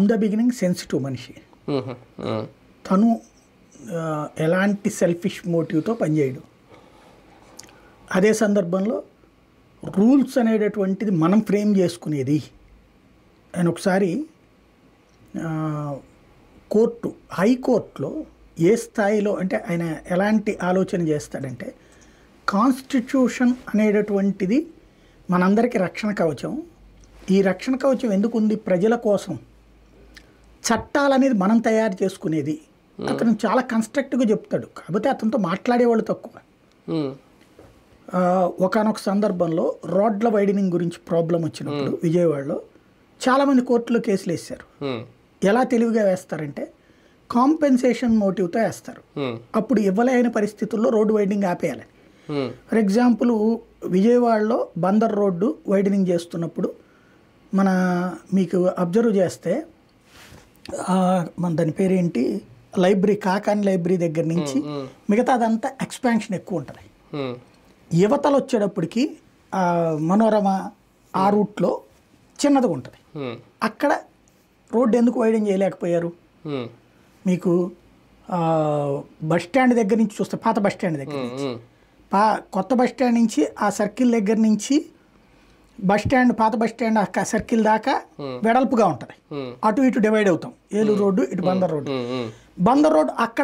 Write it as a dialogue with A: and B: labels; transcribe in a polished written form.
A: In the beginning sensitive మనిషి.
B: హుహు.
A: తను ఎలాంటి సెల్ఫిష్ మోటివ్తో పనిచేయడు. అదే సందర్భంలో రూల్స్ అనేటటువంటిది మనం ఫ్రేమ్ చేసుకునేది. ఆయన ఒకసారి హైకోర్టులో ఏ స్థాయిలో అంటే ఆయన ఎలాంటి ఆలోచన చేస్తాడంటే, కాన్స్టిట్యూషన్ అనేటటువంటిది మనందరికీ రక్షణ కవచం. ఈ రక్షణ కవచం ఎందుకు ఉంది? ప్రజల కోసం. చట్టాలు అనేది మనం తయారు చేసుకునేది. అతను చాలా కన్స్ట్రక్టివ్గా చెప్తాడు. కాకపోతే అతనితో మాట్లాడేవాళ్ళు తక్కువ. ఒకానొక సందర్భంలో రోడ్ల వైడనింగ్ గురించి ప్రాబ్లం వచ్చినప్పుడు విజయవాడలో చాలామంది కోర్టులో కేసులు వేస్తారు. ఎలా తెలివిగా వేస్తారంటే కాంపెన్సేషన్ మోటివ్తో వేస్తారు. అప్పుడు ఇవ్వలేని పరిస్థితుల్లో రోడ్డు వైడనింగ్ ఆపేయాలని. ఫర్ ఎగ్జాంపుల్ విజయవాడలో బందర్ రోడ్డు వైడనింగ్ చేస్తున్నప్పుడు మీకు అబ్జర్వ్ చేస్తే మన దాని పేరేంటి, లైబ్రరీ, కాకాని లైబ్రరీ దగ్గర నుంచి మిగతాదంతా ఎక్స్పాన్షన్ ఎక్కువ ఉంటుంది. యువతలు వచ్చేటప్పటికి మనోరమ ఆ రూట్లో చిన్నదిగా ఉంటుంది. అక్కడ రోడ్డు ఎందుకు వైడెన్ చేయలేకపోయారు? మీకు బస్ స్టాండ్ దగ్గర నుంచి చూస్తే, పాత బస్ స్టాండ్ దగ్గర నుంచి కొత్త బస్ స్టాండ్ నుంచి ఆ సర్కిల్ దగ్గర నుంచి పాత బస్ స్టాండ్ సర్కిల్ దాకా వెడల్పుగా ఉంటుంది. అటు ఇటు డివైడ్ అవుతాం. ఏలూరు రోడ్డు, ఇటు బందర్ రోడ్డు. బందర్ రోడ్డు అక్కడ